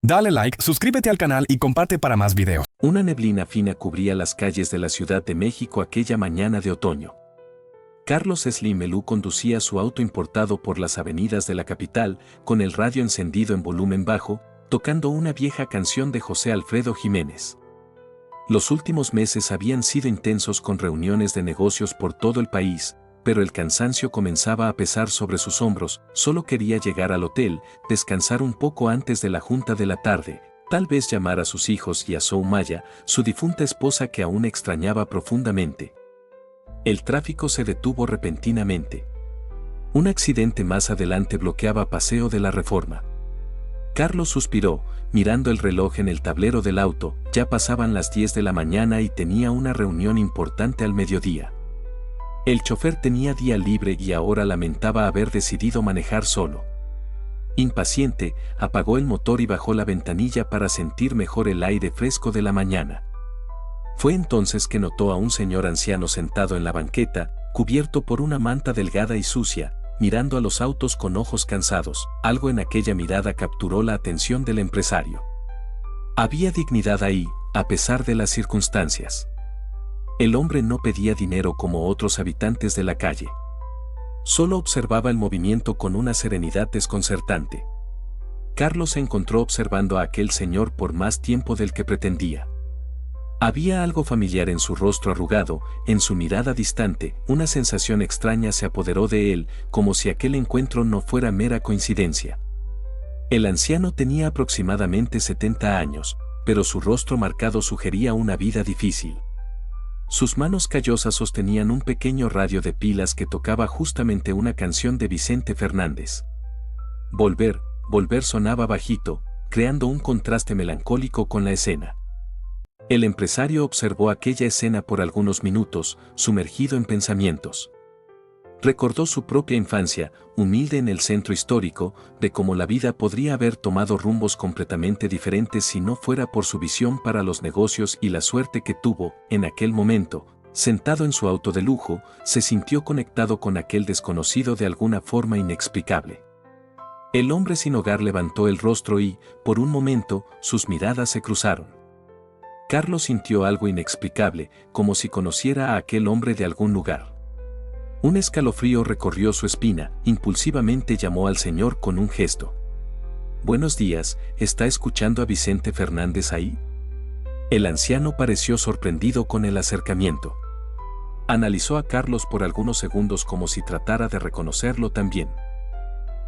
Dale like, suscríbete al canal y comparte para más videos. Una neblina fina cubría las calles de la Ciudad de México aquella mañana de otoño. Carlos Slim Melú conducía su auto importado por las avenidas de la capital, con el radio encendido en volumen bajo, tocando una vieja canción de José Alfredo Jiménez. Los últimos meses habían sido intensos con reuniones de negocios por todo el país, pero el cansancio comenzaba a pesar sobre sus hombros. Solo quería llegar al hotel, descansar un poco antes de la junta de la tarde, tal vez llamar a sus hijos y a Soumaya, su difunta esposa que aún extrañaba profundamente. El tráfico se detuvo repentinamente. Un accidente más adelante bloqueaba Paseo de la Reforma. Carlos suspiró, mirando el reloj en el tablero del auto. Ya pasaban las 10 de la mañana y tenía una reunión importante al mediodía. El chofer tenía día libre y ahora lamentaba haber decidido manejar solo. Impaciente, apagó el motor y bajó la ventanilla para sentir mejor el aire fresco de la mañana. Fue entonces que notó a un señor anciano sentado en la banqueta, cubierto por una manta delgada y sucia, mirando a los autos con ojos cansados. Algo en aquella mirada capturó la atención del empresario. Había dignidad ahí, a pesar de las circunstancias. El hombre no pedía dinero como otros habitantes de la calle. Solo observaba el movimiento con una serenidad desconcertante. Carlos se encontró observando a aquel señor por más tiempo del que pretendía. Había algo familiar en su rostro arrugado, en su mirada distante. Una sensación extraña se apoderó de él, como si aquel encuentro no fuera mera coincidencia. El anciano tenía aproximadamente 70 años, pero su rostro marcado sugería una vida difícil. Sus manos callosas sostenían un pequeño radio de pilas que tocaba justamente una canción de Vicente Fernández. Volver, volver sonaba bajito, creando un contraste melancólico con la escena. El empresario observó aquella escena por algunos minutos, sumergido en pensamientos. Recordó su propia infancia, humilde en el centro histórico, de cómo la vida podría haber tomado rumbos completamente diferentes si no fuera por su visión para los negocios y la suerte que tuvo. En aquel momento, sentado en su auto de lujo, se sintió conectado con aquel desconocido de alguna forma inexplicable. El hombre sin hogar levantó el rostro y, por un momento, sus miradas se cruzaron. Carlos sintió algo inexplicable, como si conociera a aquel hombre de algún lugar. Un escalofrío recorrió su espina. Impulsivamente llamó al señor con un gesto. «Buenos días, ¿está escuchando a Vicente Fernández ahí?» El anciano pareció sorprendido con el acercamiento. Analizó a Carlos por algunos segundos como si tratara de reconocerlo también.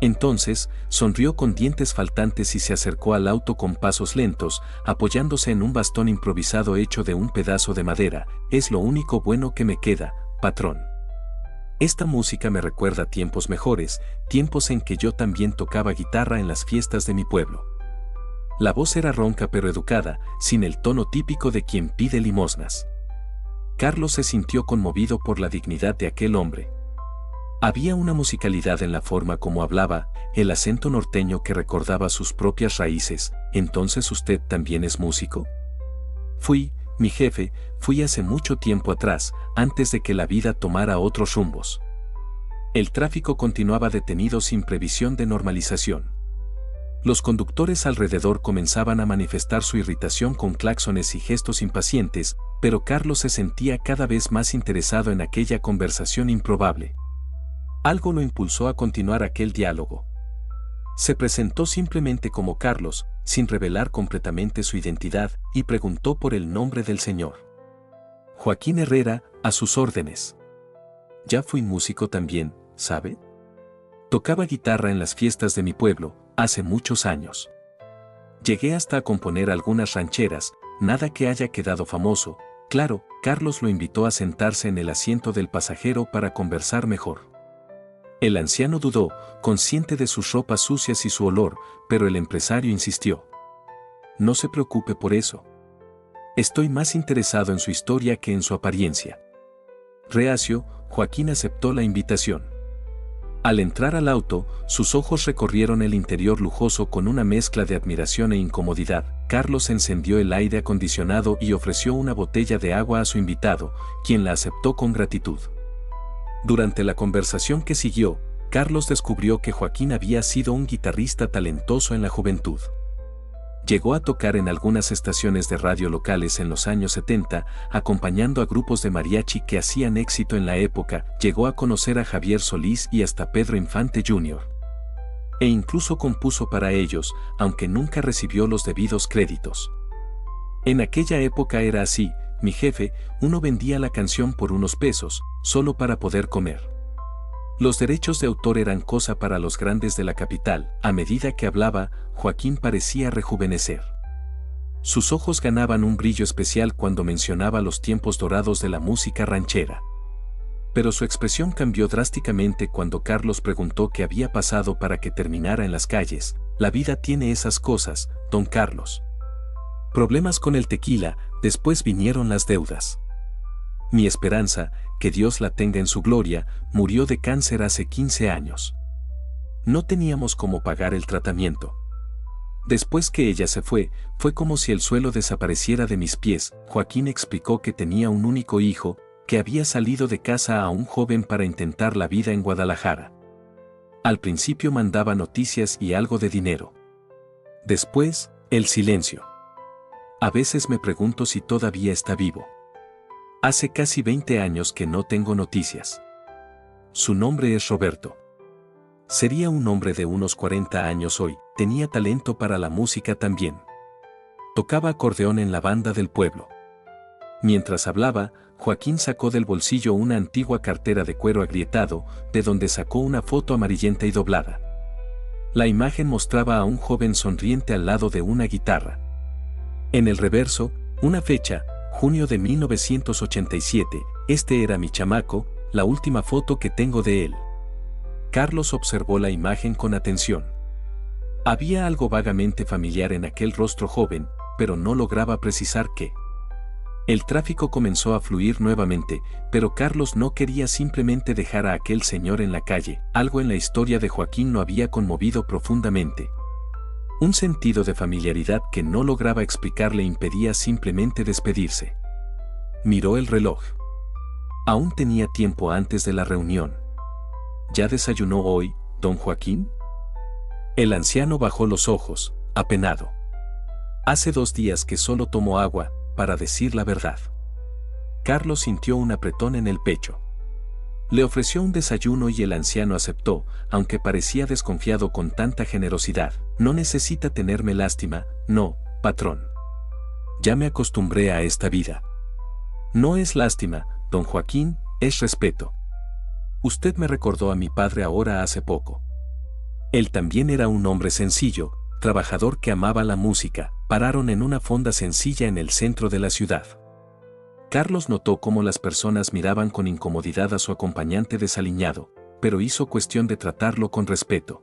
Entonces, sonrió con dientes faltantes y se acercó al auto con pasos lentos, apoyándose en un bastón improvisado hecho de un pedazo de madera. «Es lo único bueno que me queda, patrón. Esta música me recuerda tiempos mejores, tiempos en que yo también tocaba guitarra en las fiestas de mi pueblo». La voz era ronca pero educada, sin el tono típico de quien pide limosnas. Carlos se sintió conmovido por la dignidad de aquel hombre. Había una musicalidad en la forma como hablaba, el acento norteño que recordaba sus propias raíces. «¿Entonces usted también es músico?» «Fui, mi jefe, fui hace mucho tiempo atrás, antes de que la vida tomara otros rumbos». El tráfico continuaba detenido sin previsión de normalización. Los conductores alrededor comenzaban a manifestar su irritación con claxones y gestos impacientes, pero Carlos se sentía cada vez más interesado en aquella conversación improbable. Algo lo impulsó a continuar aquel diálogo. Se presentó simplemente como Carlos, sin revelar completamente su identidad, y preguntó por el nombre del señor. «Joaquín Herrera, a sus órdenes. Ya fui músico también, ¿sabe? Tocaba guitarra en las fiestas de mi pueblo, hace muchos años. Llegué hasta a componer algunas rancheras, nada que haya quedado famoso». Claro, Carlos lo invitó a sentarse en el asiento del pasajero para conversar mejor. El anciano dudó, consciente de sus ropas sucias y su olor, pero el empresario insistió. «No se preocupe por eso. Estoy más interesado en su historia que en su apariencia». Reacio, Joaquín aceptó la invitación. Al entrar al auto, sus ojos recorrieron el interior lujoso con una mezcla de admiración e incomodidad. Carlos encendió el aire acondicionado y ofreció una botella de agua a su invitado, quien la aceptó con gratitud. Durante la conversación que siguió, Carlos descubrió que Joaquín había sido un guitarrista talentoso en la juventud. Llegó a tocar en algunas estaciones de radio locales en los años 70, acompañando a grupos de mariachi que hacían éxito en la época. Llegó a conocer a Javier Solís y hasta Pedro Infante Jr. E incluso compuso para ellos, aunque nunca recibió los debidos créditos. En aquella época era así, mi jefe, uno vendía la canción por unos pesos, solo para poder comer. Los derechos de autor eran cosa para los grandes de la capital. A medida que hablaba, Joaquín parecía rejuvenecer. Sus ojos ganaban un brillo especial cuando mencionaba los tiempos dorados de la música ranchera. Pero su expresión cambió drásticamente cuando Carlos preguntó qué había pasado para que terminara en las calles. La vida tiene esas cosas, don Carlos. Problemas con el tequila, después vinieron las deudas. Mi Esperanza, que Dios la tenga en su gloria, murió de cáncer hace 15 años. No teníamos cómo pagar el tratamiento. Después que ella se fue como si el suelo desapareciera de mis pies. Joaquín explicó que tenía un único hijo, que había salido de casa a un joven para intentar la vida en Guadalajara. Al principio mandaba noticias y algo de dinero. Después, el silencio. A veces me pregunto si todavía está vivo. Hace casi 20 años que no tengo noticias. Su nombre es Roberto. Sería un hombre de unos 40 años hoy, tenía talento para la música también. Tocaba acordeón en la banda del pueblo. Mientras hablaba, Joaquín sacó del bolsillo una antigua cartera de cuero agrietado, de donde sacó una foto amarillenta y doblada. La imagen mostraba a un joven sonriente al lado de una guitarra. En el reverso, una fecha, junio de 1987, este era mi chamaco, la última foto que tengo de él. Carlos observó la imagen con atención. Había algo vagamente familiar en aquel rostro joven, pero no lograba precisar qué. El tráfico comenzó a fluir nuevamente, pero Carlos no quería simplemente dejar a aquel señor en la calle. Algo en la historia de Joaquín lo había conmovido profundamente. Un sentido de familiaridad que no lograba explicar le impedía simplemente despedirse. Miró el reloj. Aún tenía tiempo antes de la reunión. ¿Ya desayunó hoy, don Joaquín? El anciano bajó los ojos, apenado. Hace 2 días que solo tomó agua, para decir la verdad. Carlos sintió un apretón en el pecho. Le ofreció un desayuno y el anciano aceptó, aunque parecía desconfiado con tanta generosidad. No necesita tenerme lástima, no, patrón. Ya me acostumbré a esta vida. No es lástima, don Joaquín, es respeto. Usted me recordó a mi padre ahora hace poco. Él también era un hombre sencillo, trabajador que amaba la música. Pararon en una fonda sencilla en el centro de la ciudad. Carlos notó cómo las personas miraban con incomodidad a su acompañante desaliñado, pero hizo cuestión de tratarlo con respeto.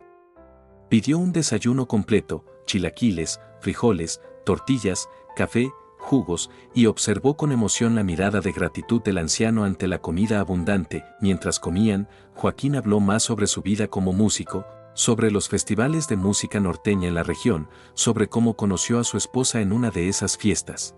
Pidió un desayuno completo, chilaquiles, frijoles, tortillas, café, jugos, y observó con emoción la mirada de gratitud del anciano ante la comida abundante. Mientras comían, Joaquín habló más sobre su vida como músico, sobre los festivales de música norteña en la región, sobre cómo conoció a su esposa en una de esas fiestas.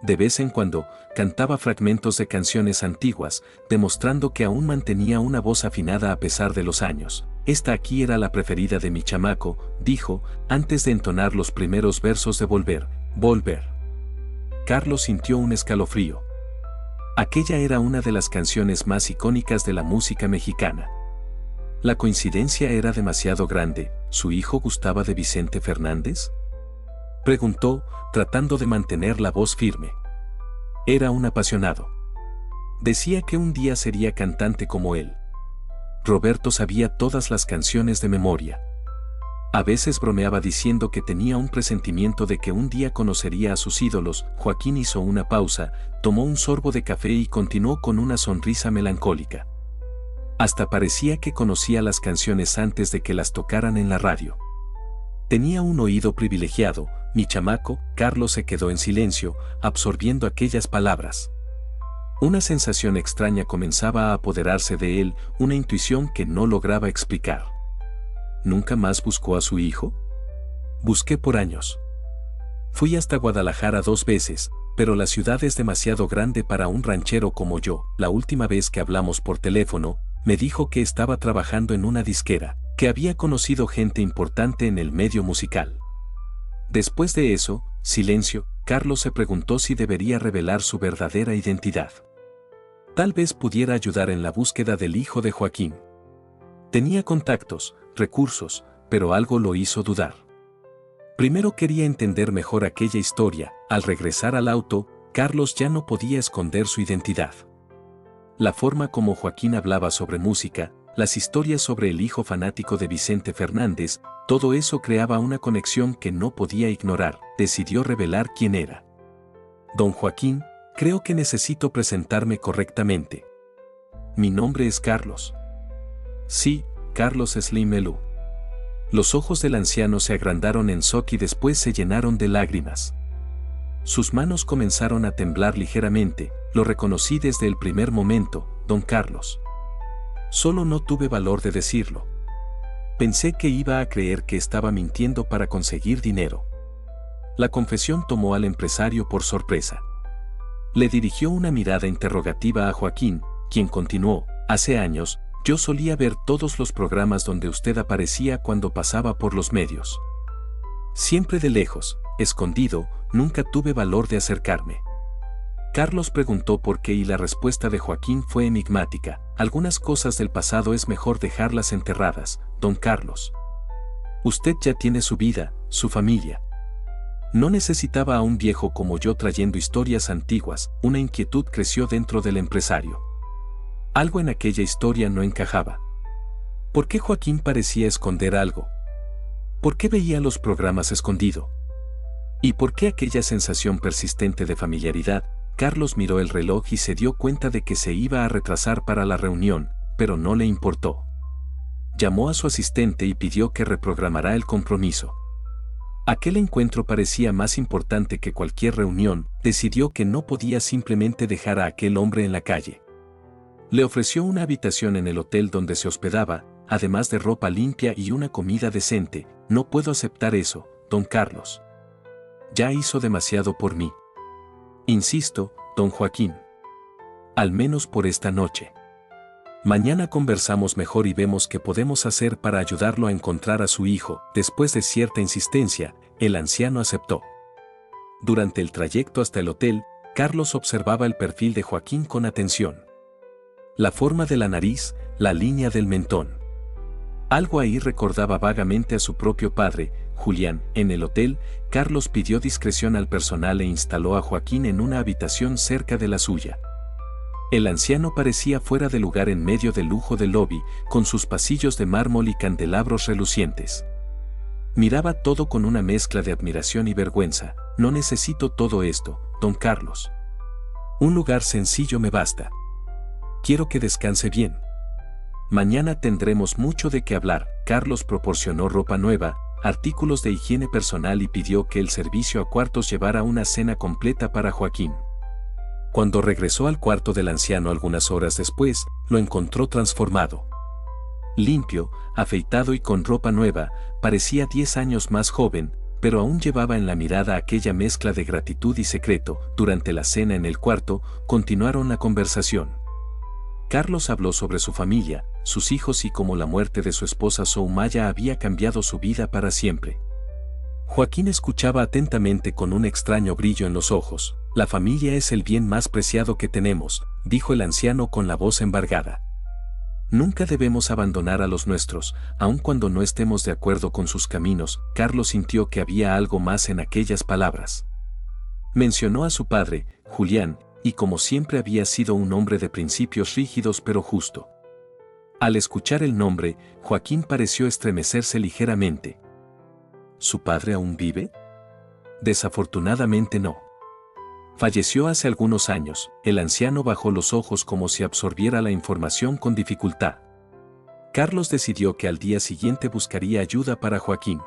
De vez en cuando, cantaba fragmentos de canciones antiguas, demostrando que aún mantenía una voz afinada a pesar de los años. Esta aquí era la preferida de mi chamaco, dijo, antes de entonar los primeros versos de Volver, Volver. Carlos sintió un escalofrío. Aquella era una de las canciones más icónicas de la música mexicana. ¿La coincidencia era demasiado grande? ¿Su hijo gustaba de Vicente Fernández?, preguntó, tratando de mantener la voz firme. Era un apasionado. Decía que un día sería cantante como él. Roberto sabía todas las canciones de memoria. A veces bromeaba diciendo que tenía un presentimiento de que un día conocería a sus ídolos. Joaquín hizo una pausa, tomó un sorbo de café y continuó con una sonrisa melancólica. Hasta parecía que conocía las canciones antes de que las tocaran en la radio. Tenía un oído privilegiado, mi chamaco. Carlos se quedó en silencio, absorbiendo aquellas palabras. Una sensación extraña comenzaba a apoderarse de él, una intuición que no lograba explicar. ¿Nunca más buscó a su hijo? Busqué por años. Fui hasta Guadalajara 2 veces, pero la ciudad es demasiado grande para un ranchero como yo. La última vez que hablamos por teléfono, me dijo que estaba trabajando en una disquera, que había conocido gente importante en el medio musical. Después de eso, silencio, Carlos se preguntó si debería revelar su verdadera identidad. Tal vez pudiera ayudar en la búsqueda del hijo de Joaquín. Tenía contactos, recursos, pero algo lo hizo dudar. Primero quería entender mejor aquella historia. Al regresar al auto, Carlos ya no podía esconder su identidad. La forma como Joaquín hablaba sobre música, las historias sobre el hijo fanático de Vicente Fernández, todo eso creaba una conexión que no podía ignorar. Decidió revelar quién era. Don Joaquín, creo que necesito presentarme correctamente. Mi nombre es Carlos. Sí, Carlos Slim Melú. Los ojos del anciano se agrandaron en shock y después se llenaron de lágrimas. Sus manos comenzaron a temblar ligeramente. Lo reconocí desde el primer momento, don Carlos. Solo no tuve valor de decirlo. Pensé que iba a creer que estaba mintiendo para conseguir dinero. La confesión tomó al empresario por sorpresa. Le dirigió una mirada interrogativa a Joaquín, quien continuó: hace años, yo solía ver todos los programas donde usted aparecía cuando pasaba por los medios. Siempre de lejos, escondido, nunca tuve valor de acercarme. Carlos preguntó por qué y la respuesta de Joaquín fue enigmática. Algunas cosas del pasado es mejor dejarlas enterradas, don Carlos. Usted ya tiene su vida, su familia. No necesitaba a un viejo como yo trayendo historias antiguas. Una inquietud creció dentro del empresario. Algo en aquella historia no encajaba. ¿Por qué Joaquín parecía esconder algo? ¿Por qué veía los programas escondido? ¿Y por qué aquella sensación persistente de familiaridad? Carlos miró el reloj y se dio cuenta de que se iba a retrasar para la reunión, pero no le importó. Llamó a su asistente y pidió que reprogramara el compromiso. Aquel encuentro parecía más importante que cualquier reunión. Decidió que no podía simplemente dejar a aquel hombre en la calle. Le ofreció una habitación en el hotel donde se hospedaba, además de ropa limpia y una comida decente. No puedo aceptar eso, don Carlos. Ya hizo demasiado por mí. Insisto, don Joaquín. Al menos por esta noche. Mañana conversamos mejor y vemos qué podemos hacer para ayudarlo a encontrar a su hijo. Después de cierta insistencia, el anciano aceptó. Durante el trayecto hasta el hotel, Carlos observaba el perfil de Joaquín con atención. La forma de la nariz, la línea del mentón. Algo ahí recordaba vagamente a su propio padre, Julián. En el hotel, Carlos pidió discreción al personal e instaló a Joaquín en una habitación cerca de la suya. El anciano parecía fuera de lugar en medio del lujo del lobby, con sus pasillos de mármol y candelabros relucientes. Miraba todo con una mezcla de admiración y vergüenza. No necesito todo esto, don Carlos. Un lugar sencillo me basta. Quiero que descanse bien. Mañana tendremos mucho de qué hablar. Carlos proporcionó ropa nueva, artículos de higiene personal y pidió que el servicio a cuartos llevara una cena completa para Joaquín. Cuando regresó al cuarto del anciano algunas horas después, lo encontró transformado. Limpio, afeitado y con ropa nueva, parecía 10 años más joven, pero aún llevaba en la mirada aquella mezcla de gratitud y secreto. Durante la cena en el cuarto, continuaron la conversación. Carlos habló sobre su familia, sus hijos y cómo la muerte de su esposa Soumaya había cambiado su vida para siempre. Joaquín escuchaba atentamente con un extraño brillo en los ojos. La familia es el bien más preciado que tenemos, dijo el anciano con la voz embargada. Nunca debemos abandonar a los nuestros, aun cuando no estemos de acuerdo con sus caminos. Carlos sintió que había algo más en aquellas palabras. Mencionó a su padre, Julián, y como siempre había sido un hombre de principios rígidos pero justo. Al escuchar el nombre, Joaquín pareció estremecerse ligeramente. ¿Su padre aún vive? Desafortunadamente no. Falleció hace algunos años. El anciano bajó los ojos como si absorbiera la información con dificultad. Carlos decidió que al día siguiente buscaría ayuda para Joaquín.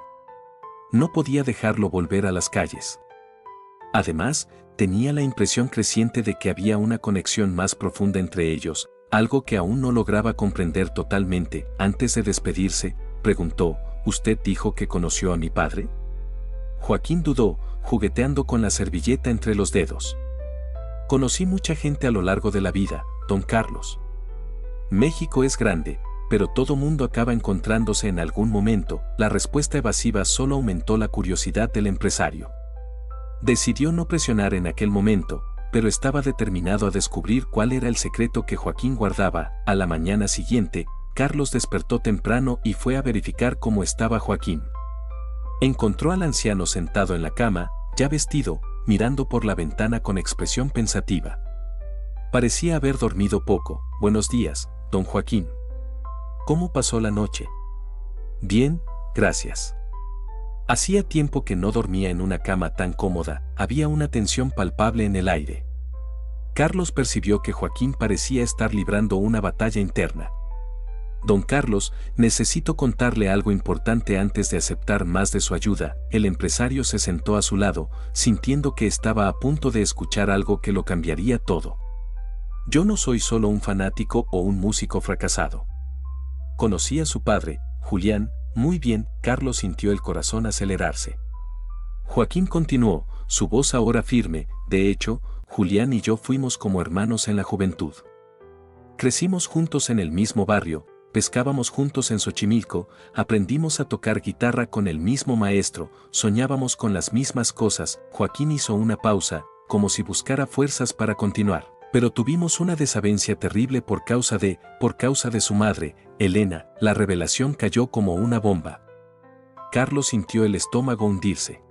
No podía dejarlo volver a las calles. Además, tenía la impresión creciente de que había una conexión más profunda entre ellos, algo que aún no lograba comprender totalmente. Antes de despedirse, preguntó: ¿usted dijo que conoció a mi padre? Joaquín dudó, jugueteando con la servilleta entre los dedos. Conocí mucha gente a lo largo de la vida, don Carlos. México es grande, pero todo mundo acaba encontrándose en algún momento. La respuesta evasiva solo aumentó la curiosidad del empresario. Decidió no presionar en aquel momento, pero estaba determinado a descubrir cuál era el secreto que Joaquín guardaba. A la mañana siguiente, Carlos despertó temprano y fue a verificar cómo estaba Joaquín. Encontró al anciano sentado en la cama, ya vestido, mirando por la ventana con expresión pensativa. Parecía haber dormido poco. Buenos días, don Joaquín. ¿Cómo pasó la noche? Bien, gracias. Hacía tiempo que no dormía en una cama tan cómoda, había una tensión palpable en el aire. Carlos percibió que Joaquín parecía estar librando una batalla interna. Don Carlos, necesito contarle algo importante antes de aceptar más de su ayuda. El empresario se sentó a su lado, sintiendo que estaba a punto de escuchar algo que lo cambiaría todo. Yo no soy solo un fanático o un músico fracasado. Conocí a su padre, Julián, muy bien. Carlos sintió el corazón acelerarse. Joaquín continuó, su voz ahora firme. De hecho, Julián y yo fuimos como hermanos en la juventud. Crecimos juntos en el mismo barrio, pescábamos juntos en Xochimilco, aprendimos a tocar guitarra con el mismo maestro, soñábamos con las mismas cosas. Joaquín hizo una pausa, como si buscara fuerzas para continuar. Pero tuvimos una desavenencia terrible por causa de su madre, Elena. La revelación cayó como una bomba. Carlos sintió el estómago hundirse.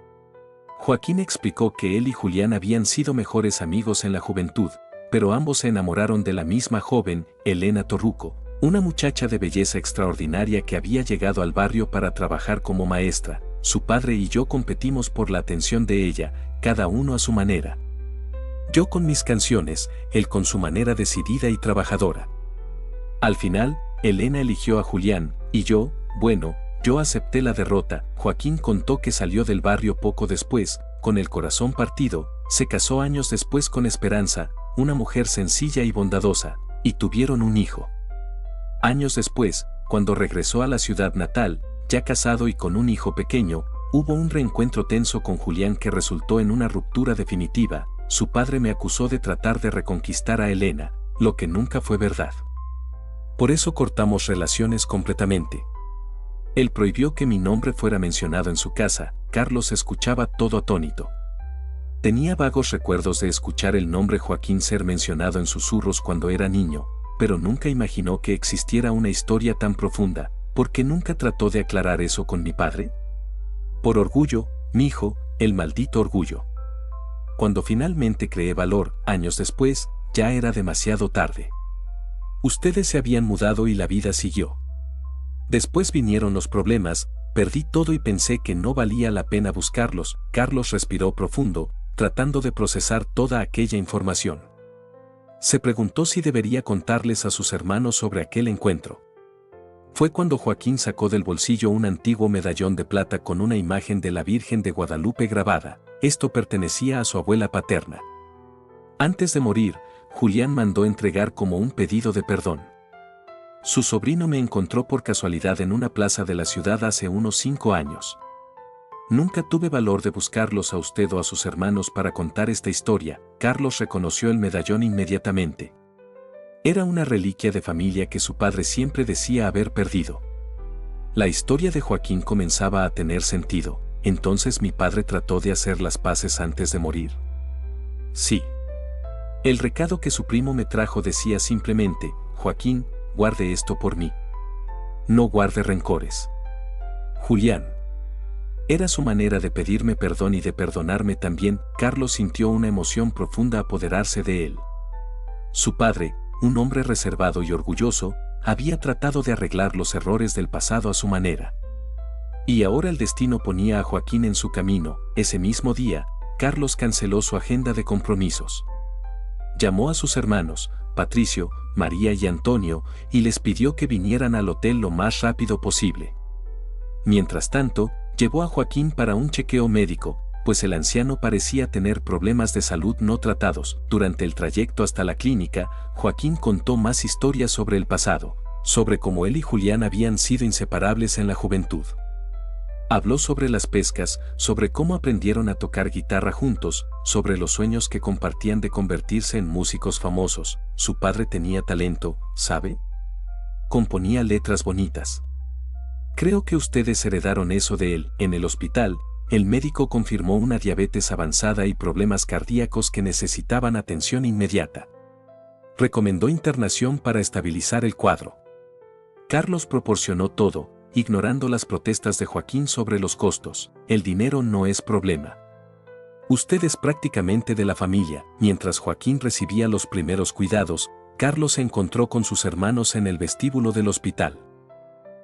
Joaquín explicó que él y Julián habían sido mejores amigos en la juventud, pero ambos se enamoraron de la misma joven, Elena Torruco, una muchacha de belleza extraordinaria que había llegado al barrio para trabajar como maestra. Su padre y yo competimos por la atención de ella, cada uno a su manera. Yo con mis canciones, él con su manera decidida y trabajadora. Al final, Elena eligió a Julián, y yo acepté la derrota. Joaquín contó que salió del barrio poco después, con el corazón partido, se casó años después con Esperanza, una mujer sencilla y bondadosa, y tuvieron un hijo. Años después, cuando regresó a la ciudad natal, ya casado y con un hijo pequeño, hubo un reencuentro tenso con Julián que resultó en una ruptura definitiva. Su padre me acusó de tratar de reconquistar a Elena, lo que nunca fue verdad. Por eso cortamos relaciones completamente. Él prohibió que mi nombre fuera mencionado en su casa. Carlos escuchaba todo atónito. Tenía vagos recuerdos de escuchar el nombre Joaquín ser mencionado en susurros cuando era niño, pero nunca imaginó que existiera una historia tan profunda. ¿Por qué nunca trató de aclarar eso con mi padre? Por orgullo, mijo, el maldito orgullo. Cuando finalmente creé valor, años después, ya era demasiado tarde. Ustedes se habían mudado y la vida siguió. Después vinieron los problemas, perdí todo y pensé que no valía la pena buscarlos. Carlos respiró profundo, tratando de procesar toda aquella información. Se preguntó si debería contarles a sus hermanos sobre aquel encuentro. Fue cuando Joaquín sacó del bolsillo un antiguo medallón de plata con una imagen de la Virgen de Guadalupe grabada. Esto pertenecía a su abuela paterna. Antes de morir, Julián mandó entregar como un pedido de perdón. Su sobrino me encontró por casualidad en una plaza de la ciudad hace unos 5 años. Nunca tuve valor de buscarlos a usted o a sus hermanos para contar esta historia. Carlos reconoció el medallón inmediatamente. Era una reliquia de familia que su padre siempre decía haber perdido. La historia de Joaquín comenzaba a tener sentido. Entonces mi padre trató de hacer las paces antes de morir. Sí. El recado que su primo me trajo decía simplemente: Joaquín, guarde esto por mí. No guarde rencores. Julián. Era su manera de pedirme perdón y de perdonarme también. Carlos sintió una emoción profunda apoderarse de él. Su padre, un hombre reservado y orgulloso, había tratado de arreglar los errores del pasado a su manera. Y ahora el destino ponía a Joaquín en su camino. Ese mismo día, Carlos canceló su agenda de compromisos. Llamó a sus hermanos, Patricio, María y Antonio, y les pidió que vinieran al hotel lo más rápido posible. Mientras tanto, llevó a Joaquín para un chequeo médico, pues el anciano parecía tener problemas de salud no tratados. Durante el trayecto hasta la clínica, Joaquín contó más historias sobre el pasado, sobre cómo él y Julián habían sido inseparables en la juventud. Habló sobre las pescas, sobre cómo aprendieron a tocar guitarra juntos, sobre los sueños que compartían de convertirse en músicos famosos. Su padre tenía talento, ¿sabe? componía letras bonitas. Creo que ustedes heredaron eso de él. En el hospital, el médico confirmó una diabetes avanzada y problemas cardíacos que necesitaban atención inmediata. Recomendó internación para estabilizar el cuadro. Carlos proporcionó todo, ignorando las protestas de Joaquín sobre los costos. El dinero no es problema. Usted es prácticamente de la familia. Mientras Joaquín recibía los primeros cuidados, Carlos se encontró con sus hermanos en el vestíbulo del hospital.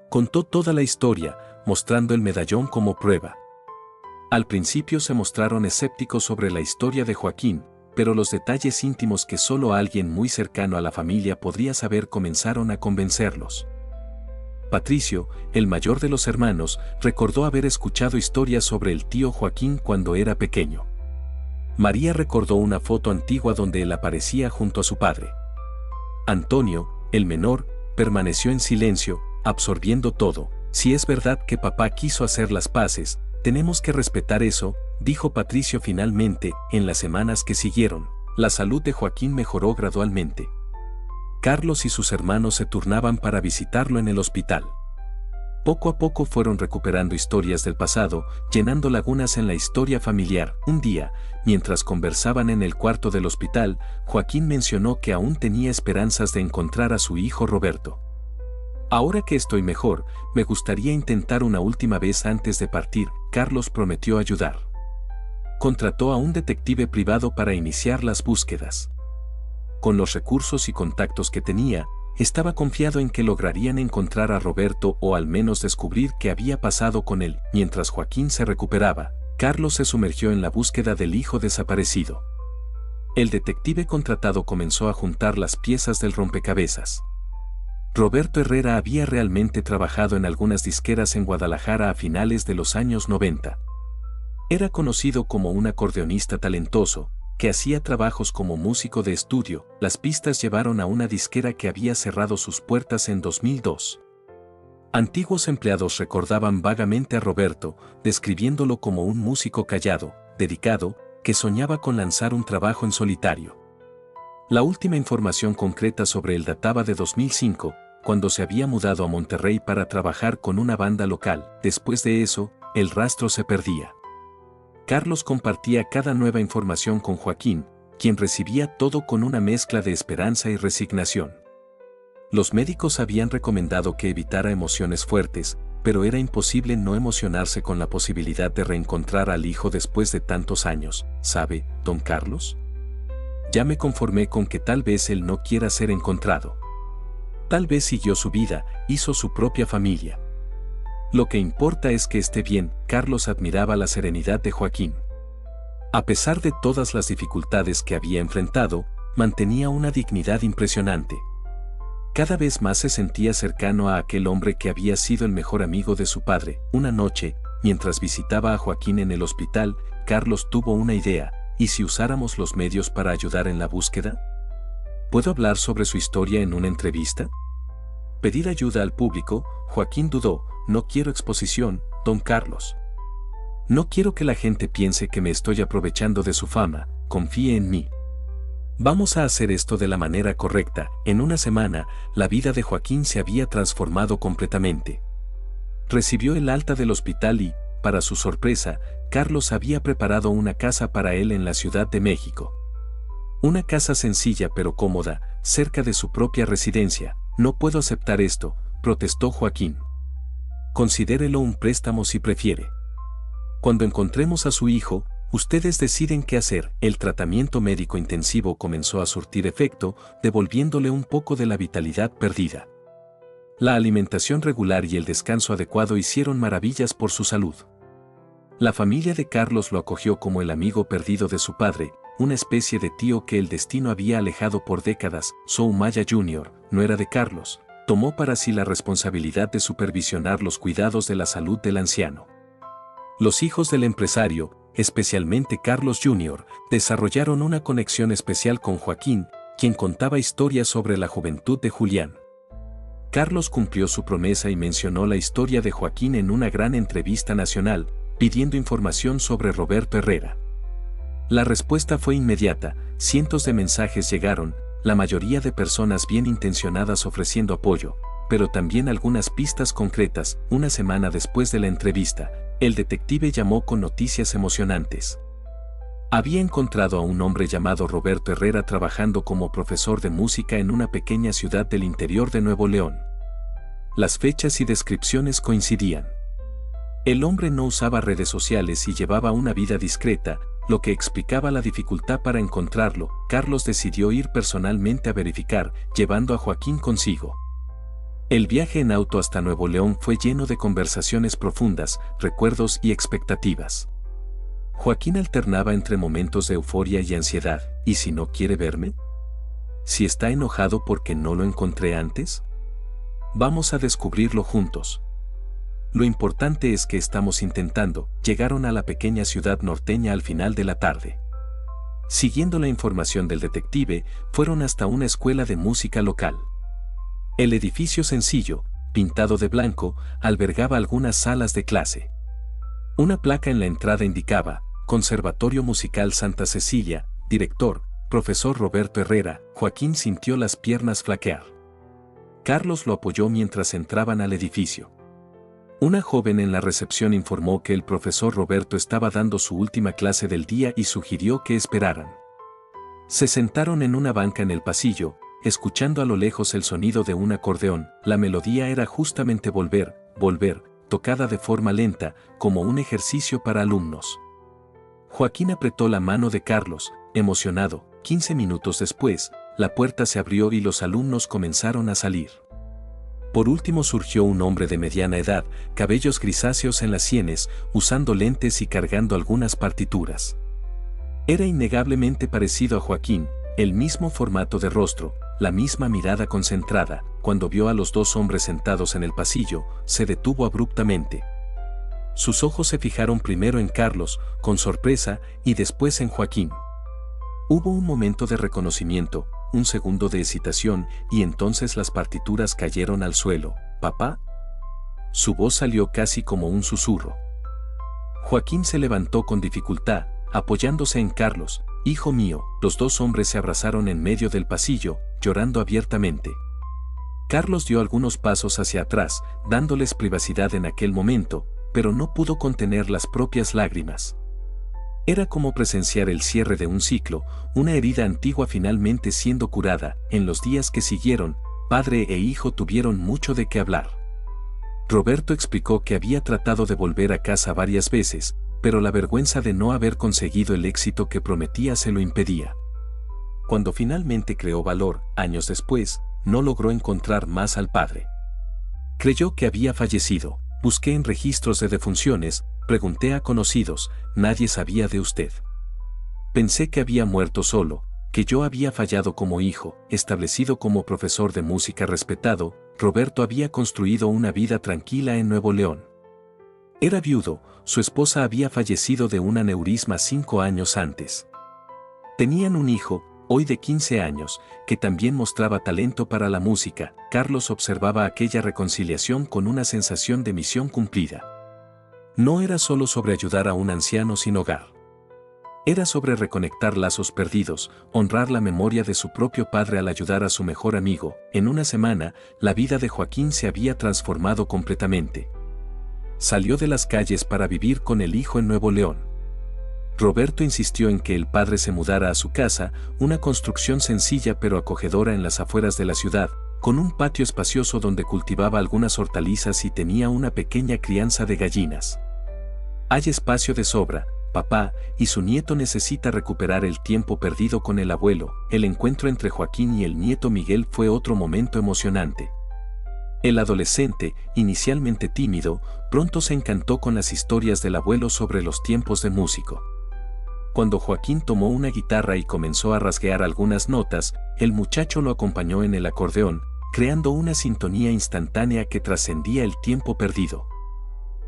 Contó toda la historia, mostrando el medallón como prueba. Al principio se mostraron escépticos sobre la historia de Joaquín, pero los detalles íntimos que solo alguien muy cercano a la familia podría saber comenzaron a convencerlos. Patricio, el mayor de los hermanos, recordó haber escuchado historias sobre el tío Joaquín cuando era pequeño. María recordó una foto antigua donde él aparecía junto a su padre. Antonio, el menor, permaneció en silencio, absorbiendo todo. Si es verdad que papá quiso hacer las paces, tenemos que respetar eso, dijo Patricio finalmente. En las semanas que siguieron, la salud de Joaquín mejoró gradualmente. Carlos y sus hermanos se turnaban para visitarlo en el hospital. Poco a poco fueron recuperando historias del pasado, llenando lagunas en la historia familiar. Un día, mientras conversaban en el cuarto del hospital, Joaquín mencionó que aún tenía esperanzas de encontrar a su hijo Roberto. Ahora que estoy mejor, me gustaría intentar una última vez antes de partir. Carlos prometió ayudar. Contrató a un detective privado para iniciar las búsquedas. Con los recursos y contactos que tenía, estaba confiado en que lograrían encontrar a Roberto o al menos descubrir qué había pasado con él. Mientras Joaquín se recuperaba, Carlos se sumergió en la búsqueda del hijo desaparecido. El detective contratado comenzó a juntar las piezas del rompecabezas. Roberto Herrera había realmente trabajado en algunas disqueras en Guadalajara a finales de los años 90. Era conocido como un acordeonista talentoso, que hacía trabajos como músico de estudio. Las pistas llevaron a una disquera que había cerrado sus puertas en 2002. Antiguos empleados recordaban vagamente a Roberto, describiéndolo como un músico callado, dedicado, que soñaba con lanzar un trabajo en solitario. La última información concreta sobre él databa de 2005, cuando se había mudado a Monterrey para trabajar con una banda local. Después de eso, el rastro se perdía. Carlos compartía cada nueva información con Joaquín, quien recibía todo con una mezcla de esperanza y resignación. Los médicos habían recomendado que evitara emociones fuertes, pero era imposible no emocionarse con la posibilidad de reencontrar al hijo después de tantos años. ¿Sabe, don Carlos? Ya me conformé con que tal vez él no quiera ser encontrado. Tal vez siguió su vida, hizo su propia familia. Lo que importa es que esté bien. Carlos admiraba la serenidad de Joaquín. A pesar de todas las dificultades que había enfrentado, mantenía una dignidad impresionante. Cada vez más se sentía cercano a aquel hombre que había sido el mejor amigo de su padre. Una noche, mientras visitaba a Joaquín en el hospital, Carlos tuvo una idea. ¿Y si usáramos los medios para ayudar en la búsqueda? ¿Puedo hablar sobre su historia en una entrevista? Pedir ayuda al público. Joaquín dudó. No quiero exposición, don Carlos. No quiero que la gente piense que me estoy aprovechando de su fama. Confíe en mí. Vamos a hacer esto de la manera correcta. En una semana, la vida de Joaquín se había transformado completamente. Recibió el alta del hospital y, para su sorpresa, Carlos había preparado una casa para él en la Ciudad de México. Una casa sencilla pero cómoda, cerca de su propia residencia. No puedo aceptar esto, protestó Joaquín. Considérelo un préstamo si prefiere. Cuando encontremos a su hijo, ustedes deciden qué hacer. El tratamiento médico intensivo comenzó a surtir efecto, devolviéndole un poco de la vitalidad perdida. La alimentación regular y el descanso adecuado hicieron maravillas por su salud. La familia de Carlos lo acogió como el amigo perdido de su padre, una especie de tío que el destino había alejado por décadas. Soumaya Jr. no era de Carlos. Tomó para sí la responsabilidad de supervisionar los cuidados de la salud del anciano. Los hijos del empresario, especialmente Carlos Jr., desarrollaron una conexión especial con Joaquín, quien contaba historias sobre la juventud de Julián. Carlos cumplió su promesa y mencionó la historia de Joaquín en una gran entrevista nacional, pidiendo información sobre Roberto Herrera. La respuesta fue inmediata. Cientos de mensajes llegaron, la mayoría de personas bien intencionadas ofreciendo apoyo, pero también algunas pistas concretas. Una semana después de la entrevista, el detective llamó con noticias emocionantes. Había encontrado a un hombre llamado Roberto Herrera trabajando como profesor de música en una pequeña ciudad del interior de Nuevo León. Las fechas y descripciones coincidían. El hombre no usaba redes sociales y llevaba una vida discreta, lo que explicaba la dificultad para encontrarlo. Carlos decidió ir personalmente a verificar, llevando a Joaquín consigo. El viaje en auto hasta Nuevo León fue lleno de conversaciones profundas, recuerdos y expectativas. Joaquín alternaba entre momentos de euforia y ansiedad. ¿Y si no quiere verme? ¿Si está enojado porque no lo encontré antes? Vamos a descubrirlo juntos. Lo importante es que estamos intentando. Llegaron a la pequeña ciudad norteña al final de la tarde. Siguiendo la información del detective, fueron hasta una escuela de música local. El edificio sencillo, pintado de blanco, albergaba algunas salas de clase. Una placa en la entrada indicaba: Conservatorio Musical Santa Cecilia, director, profesor Roberto Herrera. Joaquín sintió las piernas flaquear. Carlos lo apoyó mientras entraban al edificio. Una joven en la recepción informó que el profesor Roberto estaba dando su última clase del día y sugirió que esperaran. Se sentaron en una banca en el pasillo, escuchando a lo lejos el sonido de un acordeón. La melodía era justamente Volver, Volver, tocada de forma lenta, como un ejercicio para alumnos. Joaquín apretó la mano de Carlos, emocionado. 15 minutos después, la puerta se abrió y los alumnos comenzaron a salir. Por último surgió un hombre de mediana edad, cabellos grisáceos en las sienes, usando lentes y cargando algunas partituras. Era innegablemente parecido a Joaquín, el mismo formato de rostro, la misma mirada concentrada. Cuando vio a los dos hombres sentados en el pasillo, se detuvo abruptamente. Sus ojos se fijaron primero en Carlos, con sorpresa, y después en Joaquín. Hubo un momento de reconocimiento, un segundo de excitación, y entonces las partituras cayeron al suelo. ¿Papá? Su voz salió casi como un susurro. Joaquín se levantó con dificultad, apoyándose en Carlos. Hijo mío. Los dos hombres se abrazaron en medio del pasillo, llorando abiertamente. Carlos dio algunos pasos hacia atrás, dándoles privacidad en aquel momento, pero no pudo contener las propias lágrimas. Era como presenciar el cierre de un ciclo, una herida antigua finalmente siendo curada. En los días que siguieron, padre e hijo tuvieron mucho de qué hablar. Roberto explicó que había tratado de volver a casa varias veces, pero la vergüenza de no haber conseguido el éxito que prometía se lo impedía. Cuando finalmente creó valor, años después, no logró encontrar más al padre. Creyó que había fallecido. Busqué en registros de defunciones, pregunté a conocidos, nadie sabía de usted. Pensé que había muerto solo, que yo había fallado como hijo. Establecido como profesor de música respetado, Roberto había construido una vida tranquila en Nuevo León. Era viudo, su esposa había fallecido de un aneurisma 5 años antes. Tenían un hijo, hoy de 15 años, que también mostraba talento para la música. Carlos observaba aquella reconciliación con una sensación de misión cumplida. No era solo sobre ayudar a un anciano sin hogar. Era sobre reconectar lazos perdidos, honrar la memoria de su propio padre al ayudar a su mejor amigo. En una semana, la vida de Joaquín se había transformado completamente. Salió de las calles para vivir con el hijo en Nuevo León. Roberto insistió en que el padre se mudara a su casa, una construcción sencilla pero acogedora en las afueras de la ciudad, con un patio espacioso donde cultivaba algunas hortalizas y tenía una pequeña crianza de gallinas. Hay espacio de sobra, papá, y su nieto necesita recuperar el tiempo perdido con el abuelo. El encuentro entre Joaquín y el nieto Miguel fue otro momento emocionante. El adolescente, inicialmente tímido, pronto se encantó con las historias del abuelo sobre los tiempos de músico. Cuando Joaquín tomó una guitarra y comenzó a rasguear algunas notas, el muchacho lo acompañó en el acordeón, creando una sintonía instantánea que trascendía el tiempo perdido.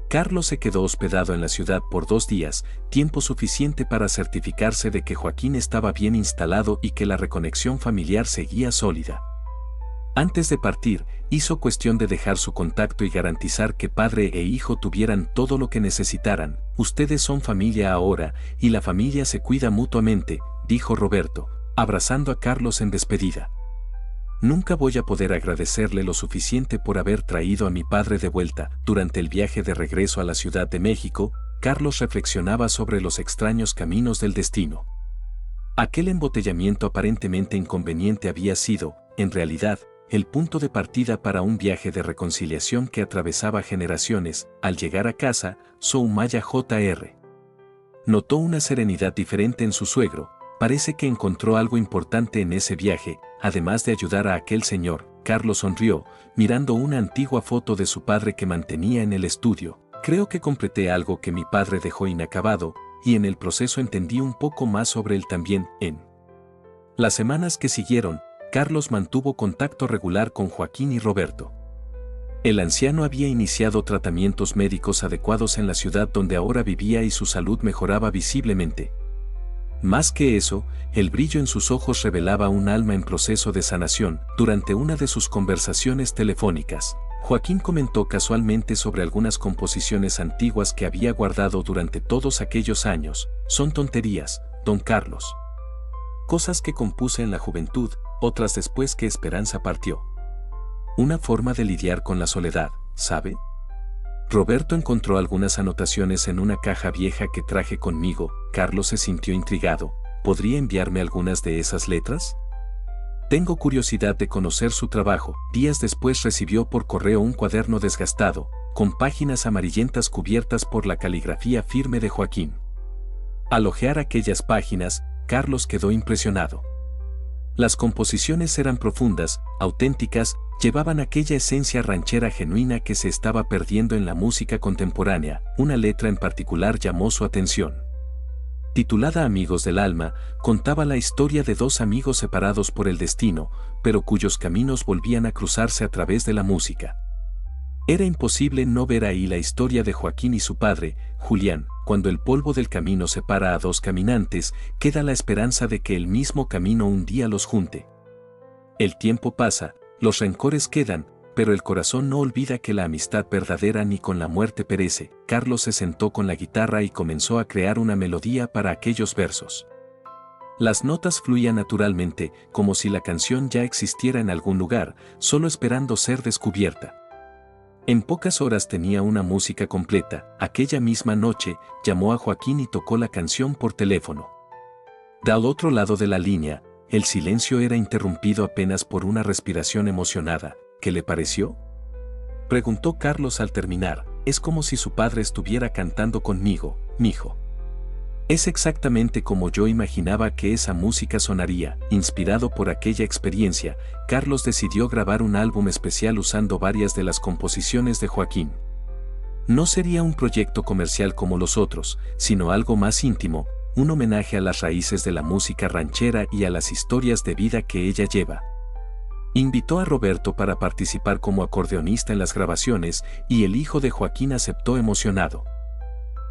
Carlos se quedó hospedado en la ciudad por 2 días, tiempo suficiente para certificarse de que Joaquín estaba bien instalado y que la reconexión familiar seguía sólida. Antes de partir, hizo cuestión de dejar su contacto y garantizar que padre e hijo tuvieran todo lo que necesitaran. Ustedes son familia ahora, y la familia se cuida mutuamente, dijo Roberto, abrazando a Carlos en despedida. Nunca voy a poder agradecerle lo suficiente por haber traído a mi padre de vuelta. Durante el viaje de regreso a la Ciudad de México, Carlos reflexionaba sobre los extraños caminos del destino. Aquel embotellamiento aparentemente inconveniente había sido, en realidad, el punto de partida para un viaje de reconciliación que atravesaba generaciones. Al llegar a casa, Soumaya Jr. notó una serenidad diferente en su suegro. Parece que encontró algo importante en ese viaje, además de ayudar a aquel señor. Carlos sonrió, mirando una antigua foto de su padre que mantenía en el estudio. Creo que completé algo que mi padre dejó inacabado, y en el proceso entendí un poco más sobre él también. En las semanas que siguieron, Carlos mantuvo contacto regular con Joaquín y Roberto. El anciano había iniciado tratamientos médicos adecuados en la ciudad donde ahora vivía y su salud mejoraba visiblemente. Más que eso, el brillo en sus ojos revelaba un alma en proceso de sanación. Durante una de sus conversaciones telefónicas, Joaquín comentó casualmente sobre algunas composiciones antiguas que había guardado durante todos aquellos años. Son tonterías, don Carlos. Cosas que compuse en la juventud, otras después que Esperanza partió. Una forma de lidiar con la soledad, ¿sabe? Roberto encontró algunas anotaciones en una caja vieja que traje conmigo. Carlos se sintió intrigado. ¿Podría enviarme algunas de esas letras? Tengo curiosidad de conocer su trabajo. Días después recibió por correo un cuaderno desgastado, con páginas amarillentas cubiertas por la caligrafía firme de Joaquín. Al hojear aquellas páginas, Carlos quedó impresionado. Las composiciones eran profundas, auténticas, llevaban aquella esencia ranchera genuina que se estaba perdiendo en la música contemporánea. Una letra en particular llamó su atención. Titulada Amigos del Alma, contaba la historia de dos amigos separados por el destino, pero cuyos caminos volvían a cruzarse a través de la música. Era imposible no ver ahí la historia de Joaquín y su padre, Julián. Cuando el polvo del camino separa a dos caminantes, queda la esperanza de que el mismo camino un día los junte. El tiempo pasa, los rencores quedan, pero el corazón no olvida que la amistad verdadera ni con la muerte perece. Carlos se sentó con la guitarra y comenzó a crear una melodía para aquellos versos. Las notas fluían naturalmente, como si la canción ya existiera en algún lugar, solo esperando ser descubierta. En pocas horas tenía una música completa. Aquella misma noche, llamó a Joaquín y tocó la canción por teléfono. Del otro lado de la línea, el silencio era interrumpido apenas por una respiración emocionada. ¿Qué le pareció?, preguntó Carlos al terminar. Es como si su padre estuviera cantando conmigo, mijo. Es exactamente como yo imaginaba que esa música sonaría. Inspirado por aquella experiencia, Carlos decidió grabar un álbum especial usando varias de las composiciones de Joaquín. No sería un proyecto comercial como los otros, sino algo más íntimo, un homenaje a las raíces de la música ranchera y a las historias de vida que ella lleva. Invitó a Roberto para participar como acordeonista en las grabaciones y el hijo de Joaquín aceptó emocionado.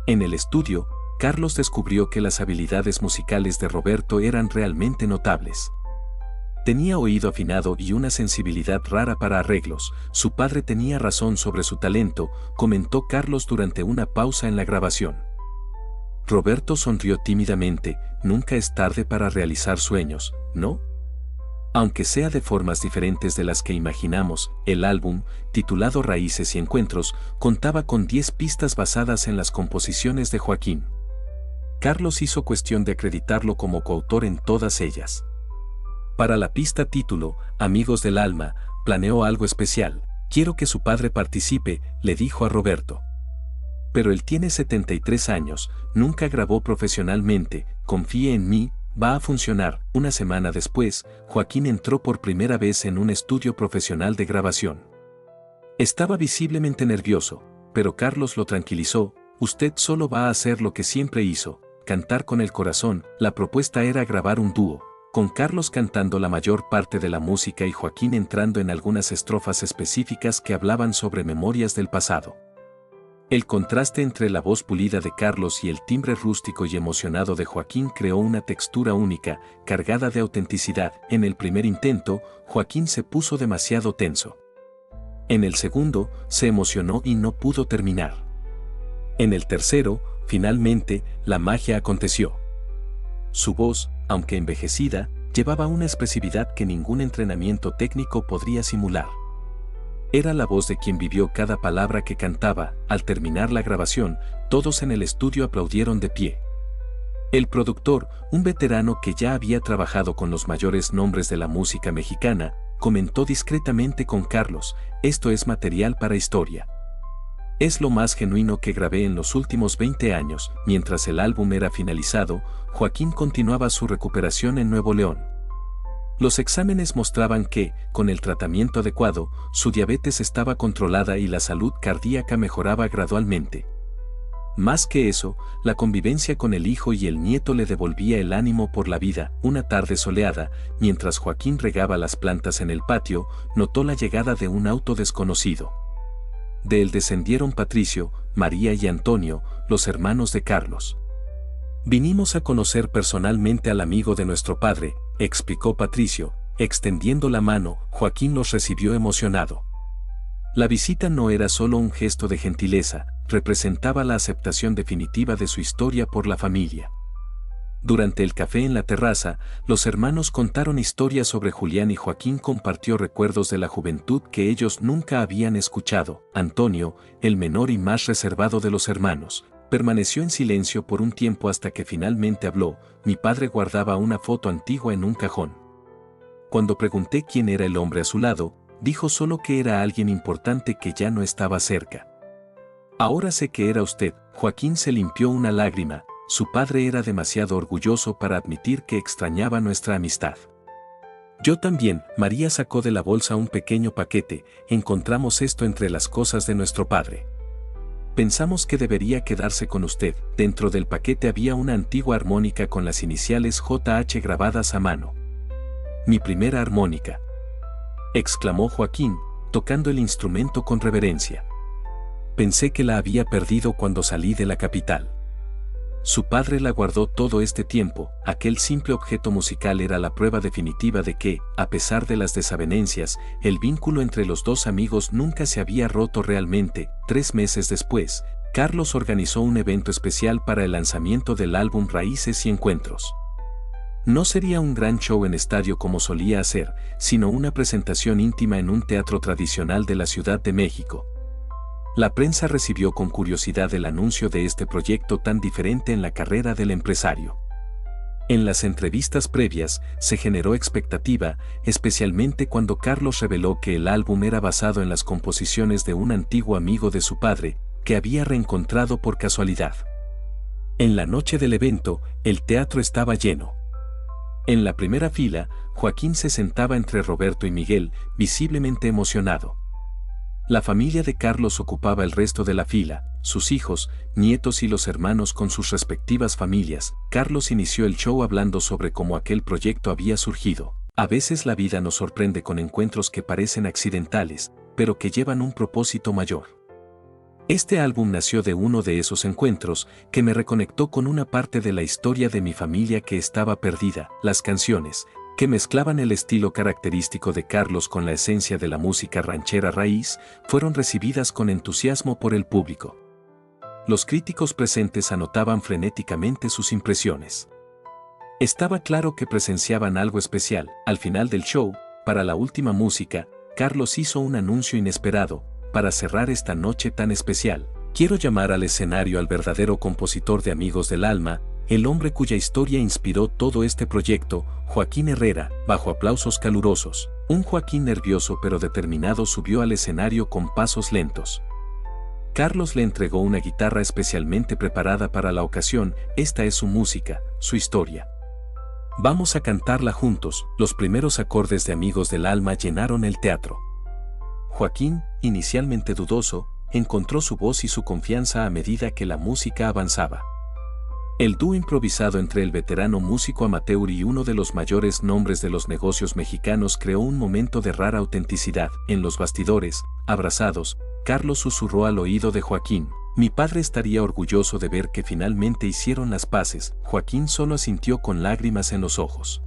En el estudio, Carlos descubrió que las habilidades musicales de Roberto eran realmente notables. Tenía oído afinado y una sensibilidad rara para arreglos. Su padre tenía razón sobre su talento, comentó Carlos durante una pausa en la grabación. Roberto sonrió tímidamente. Nunca es tarde para realizar sueños, ¿no? Aunque sea de formas diferentes de las que imaginamos, el álbum, titulado Raíces y Encuentros, contaba con 10 pistas basadas en las composiciones de Joaquín. Carlos hizo cuestión de acreditarlo como coautor en todas ellas. Para la pista título, Amigos del Alma, planeó algo especial. Quiero que su padre participe, le dijo a Roberto. Pero él tiene 73 años, nunca grabó profesionalmente, confíe en mí, va a funcionar. Una semana después, Joaquín entró por primera vez en un estudio profesional de grabación. Estaba visiblemente nervioso, pero Carlos lo tranquilizó. Usted solo va a hacer lo que siempre hizo, cantar con el corazón. La propuesta era grabar un dúo, con Carlos cantando la mayor parte de la música y Joaquín entrando en algunas estrofas específicas que hablaban sobre memorias del pasado. El contraste entre la voz pulida de Carlos y el timbre rústico y emocionado de Joaquín creó una textura única, cargada de autenticidad. En el primer intento, Joaquín se puso demasiado tenso. En el segundo, se emocionó y no pudo terminar. En el tercero, finalmente, la magia aconteció. Su voz, aunque envejecida, llevaba una expresividad que ningún entrenamiento técnico podría simular. Era la voz de quien vivió cada palabra que cantaba. Al terminar la grabación, todos en el estudio aplaudieron de pie. El productor, un veterano que ya había trabajado con los mayores nombres de la música mexicana, comentó discretamente con Carlos: esto es material para historia. Es lo más genuino que grabé en los últimos 20 años. Mientras el álbum era finalizado, Joaquín continuaba su recuperación en Nuevo León. Los exámenes mostraban que, con el tratamiento adecuado, su diabetes estaba controlada y la salud cardíaca mejoraba gradualmente. Más que eso, la convivencia con el hijo y el nieto le devolvía el ánimo por la vida. Una tarde soleada, mientras Joaquín regaba las plantas en el patio, notó la llegada de un auto desconocido. De él descendieron Patricio, María y Antonio, los hermanos de Carlos. Vinimos a conocer personalmente al amigo de nuestro padre, explicó Patricio, extendiendo la mano. Joaquín los recibió emocionado. La visita no era solo un gesto de gentileza, representaba la aceptación definitiva de su historia por la familia. Durante el café en la terraza, los hermanos contaron historias sobre Julián y Joaquín compartió recuerdos de la juventud que ellos nunca habían escuchado. Antonio, el menor y más reservado de los hermanos, permaneció en silencio por un tiempo hasta que finalmente habló. Mi padre guardaba una foto antigua en un cajón. Cuando pregunté quién era el hombre a su lado, dijo solo que era alguien importante que ya no estaba cerca. Ahora sé que era usted. Joaquín se limpió una lágrima. Su padre era demasiado orgulloso para admitir que extrañaba nuestra amistad. Yo también. María sacó de la bolsa un pequeño paquete. Encontramos esto entre las cosas de nuestro padre. Pensamos que debería quedarse con usted. Dentro del paquete había una antigua armónica con las iniciales JH grabadas a mano. Mi primera armónica, exclamó Joaquín, tocando el instrumento con reverencia. Pensé que la había perdido cuando salí de la capital. Su padre la guardó todo este tiempo. Aquel simple objeto musical era la prueba definitiva de que, a pesar de las desavenencias, el vínculo entre los dos amigos nunca se había roto realmente. 3 meses después, Carlos organizó un evento especial para el lanzamiento del álbum Raíces y Encuentros. No sería un gran show en estadio como solía hacer, sino una presentación íntima en un teatro tradicional de la Ciudad de México. La prensa recibió con curiosidad el anuncio de este proyecto tan diferente en la carrera del empresario. En las entrevistas previas, se generó expectativa, especialmente cuando Carlos reveló que el álbum era basado en las composiciones de un antiguo amigo de su padre, que había reencontrado por casualidad. En la noche del evento, el teatro estaba lleno. En la primera fila, Joaquín se sentaba entre Roberto y Miguel, visiblemente emocionado. La familia de Carlos ocupaba el resto de la fila, sus hijos, nietos y los hermanos con sus respectivas familias. Carlos inició el show hablando sobre cómo aquel proyecto había surgido. A veces la vida nos sorprende con encuentros que parecen accidentales, pero que llevan un propósito mayor. Este álbum nació de uno de esos encuentros que me reconectó con una parte de la historia de mi familia que estaba perdida. Las canciones, que mezclaban el estilo característico de Carlos con la esencia de la música ranchera raíz, fueron recibidas con entusiasmo por el público. Los críticos presentes anotaban frenéticamente sus impresiones. Estaba claro que presenciaban algo especial. Al final del show, para la última música, Carlos hizo un anuncio inesperado. Para cerrar esta noche tan especial, quiero llamar al escenario al verdadero compositor de Amigos del Alma, el hombre cuya historia inspiró todo este proyecto, Joaquín Herrera. Bajo aplausos calurosos, un Joaquín nervioso pero determinado subió al escenario con pasos lentos. Carlos le entregó una guitarra especialmente preparada para la ocasión. Esta es su música, su historia. Vamos a cantarla juntos. Los primeros acordes de Amigos del Alma llenaron el teatro. Joaquín, inicialmente dudoso, encontró su voz y su confianza a medida que la música avanzaba. El dúo improvisado entre el veterano músico amateur y uno de los mayores nombres de los negocios mexicanos creó un momento de rara autenticidad. En los bastidores, abrazados, Carlos susurró al oído de Joaquín: mi padre estaría orgulloso de ver que finalmente hicieron las paces. Joaquín solo asintió con lágrimas en los ojos.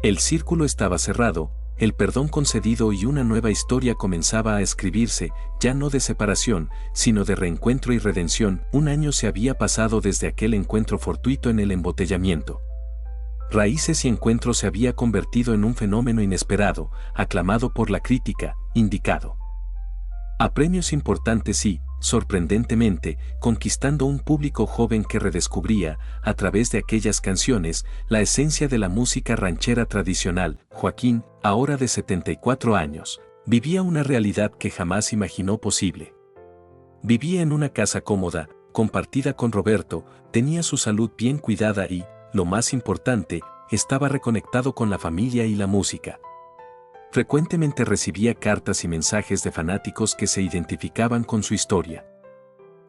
El círculo estaba cerrado, el perdón concedido y una nueva historia comenzaba a escribirse, ya no de separación, sino de reencuentro y redención. 1 año se había pasado desde aquel encuentro fortuito en el embotellamiento. Raíces y Encuentros se había convertido en un fenómeno inesperado, aclamado por la crítica, indicado a premios importantes y, sorprendentemente, conquistando un público joven que redescubría, a través de aquellas canciones, la esencia de la música ranchera tradicional. Joaquín, ahora de 74 años, vivía una realidad que jamás imaginó posible. Vivía en una casa cómoda, compartida con Roberto, tenía su salud bien cuidada y, lo más importante, estaba reconectado con la familia y la música. Frecuentemente recibía cartas y mensajes de fanáticos que se identificaban con su historia.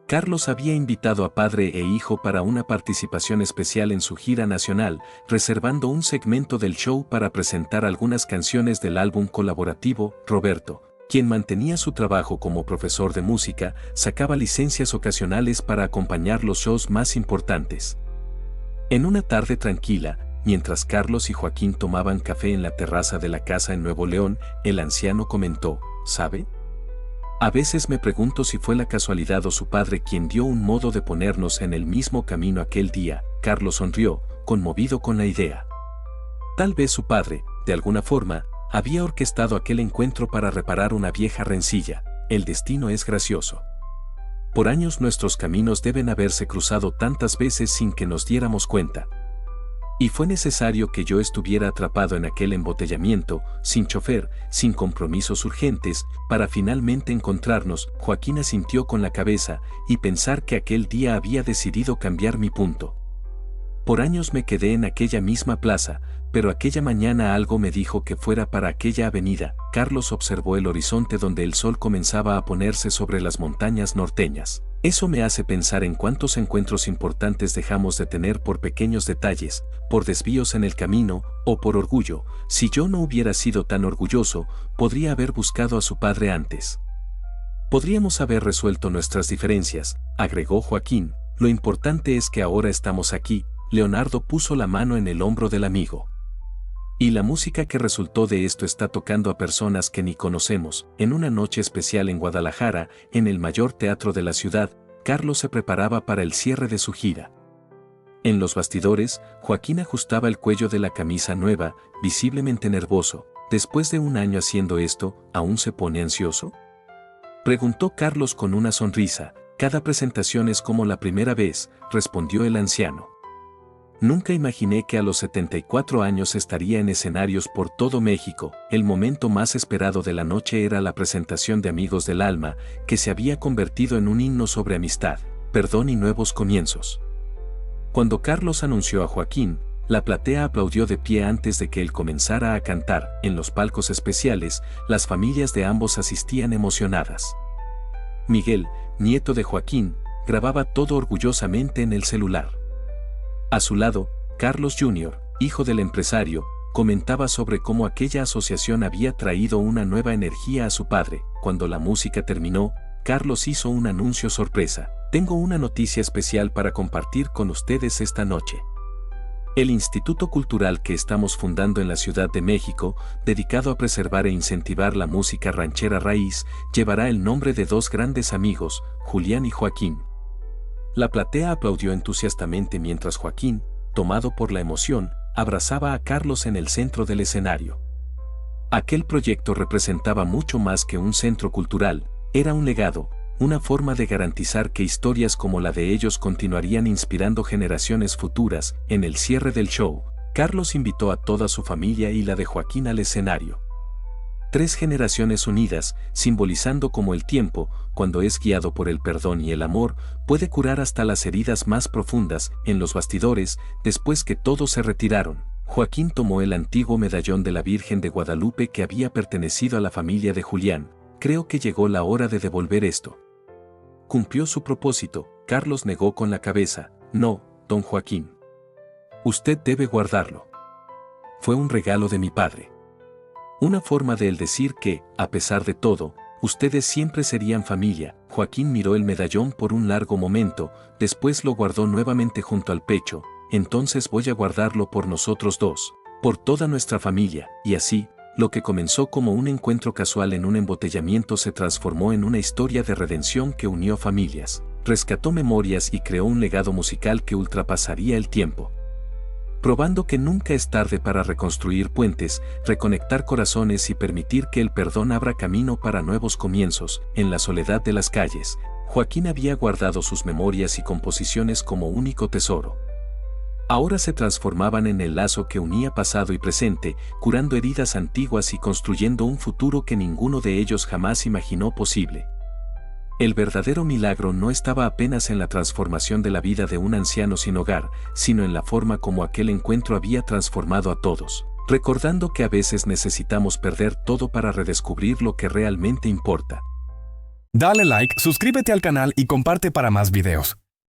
Carlos había invitado a padre e hijo para una participación especial en su gira nacional, reservando un segmento del show para presentar algunas canciones del álbum colaborativo. Roberto, quien mantenía su trabajo como profesor de música, sacaba licencias ocasionales para acompañar los shows más importantes. En una tarde tranquila, mientras Carlos y Joaquín tomaban café en la terraza de la casa en Nuevo León, el anciano comentó, ¿sabe? A veces me pregunto si fue la casualidad o su padre quien dio un modo de ponernos en el mismo camino aquel día. Carlos sonrió, conmovido con la idea. Tal vez su padre, de alguna forma, había orquestado aquel encuentro para reparar una vieja rencilla. El destino es gracioso. Por años nuestros caminos deben haberse cruzado tantas veces sin que nos diéramos cuenta. Y fue necesario que yo estuviera atrapado en aquel embotellamiento, sin chofer, sin compromisos urgentes, para finalmente encontrarnos. Joaquín asintió con la cabeza, y pensar que aquel día había decidido cambiar mi punto. Por años me quedé en aquella misma plaza, pero aquella mañana algo me dijo que fuera para aquella avenida. Carlos observó el horizonte donde el sol comenzaba a ponerse sobre las montañas norteñas. Eso me hace pensar en cuántos encuentros importantes dejamos de tener por pequeños detalles, por desvíos en el camino, o por orgullo. Si yo no hubiera sido tan orgulloso, podría haber buscado a su padre antes. Podríamos haber resuelto nuestras diferencias, agregó Joaquín. Lo importante es que ahora estamos aquí. Leonardo puso la mano en el hombro del amigo. Y la música que resultó de esto está tocando a personas que ni conocemos. En una noche especial en Guadalajara, en el mayor teatro de la ciudad, Carlos se preparaba para el cierre de su gira. En los bastidores, Joaquín ajustaba el cuello de la camisa nueva, visiblemente nervioso. ¿Después de un año haciendo esto, aún se pone ansioso?, preguntó Carlos con una sonrisa. Cada presentación es como la primera vez, respondió el anciano. Nunca imaginé que a los 74 años estaría en escenarios por todo México. El momento más esperado de la noche era la presentación de Amigos del Alma, que se había convertido en un himno sobre amistad, perdón y nuevos comienzos. Cuando Carlos anunció a Joaquín, la platea aplaudió de pie antes de que él comenzara a cantar. En los palcos especiales, las familias de ambos asistían emocionadas. Miguel, nieto de Joaquín, grababa todo orgullosamente en el celular. A su lado, Carlos Jr., hijo del empresario, comentaba sobre cómo aquella asociación había traído una nueva energía a su padre. Cuando la música terminó, Carlos hizo un anuncio sorpresa. Tengo una noticia especial para compartir con ustedes esta noche. El Instituto Cultural que estamos fundando en la Ciudad de México, dedicado a preservar e incentivar la música ranchera raíz, llevará el nombre de dos grandes amigos, Julián y Joaquín. La platea aplaudió entusiastamente mientras Joaquín, tomado por la emoción, abrazaba a Carlos en el centro del escenario. Aquel proyecto representaba mucho más que un centro cultural, era un legado, una forma de garantizar que historias como la de ellos continuarían inspirando generaciones futuras. En el cierre del show, Carlos invitó a toda su familia y la de Joaquín al escenario. 3 generaciones unidas, simbolizando cómo el tiempo, cuando es guiado por el perdón y el amor, puede curar hasta las heridas más profundas. En los bastidores, después que todos se retiraron, Joaquín tomó el antiguo medallón de la Virgen de Guadalupe que había pertenecido a la familia de Julián. Creo que llegó la hora de devolver esto. Cumplió su propósito. Carlos negó con la cabeza. No, don Joaquín. Usted debe guardarlo. Fue un regalo de mi padre. Una forma de él decir que, a pesar de todo, ustedes siempre serían familia. Joaquín miró el medallón por un largo momento, después lo guardó nuevamente junto al pecho. Entonces voy a guardarlo por nosotros dos, por toda nuestra familia. Y así, lo que comenzó como un encuentro casual en un embotellamiento se transformó en una historia de redención que unió familias, rescató memorias y creó un legado musical que ultrapasaría el tiempo. probando que nunca es tarde para reconstruir puentes, reconectar corazones y permitir que el perdón abra camino para nuevos comienzos. En la soledad de las calles, Joaquín había guardado sus memorias y composiciones como único tesoro. Ahora se transformaban en el lazo que unía pasado y presente, curando heridas antiguas y construyendo un futuro que ninguno de ellos jamás imaginó posible. El verdadero milagro no estaba apenas en la transformación de la vida de un anciano sin hogar, sino en la forma como aquel encuentro había transformado a todos, recordando que a veces necesitamos perder todo para redescubrir lo que realmente importa. Dale like, suscríbete al canal y comparte para más videos.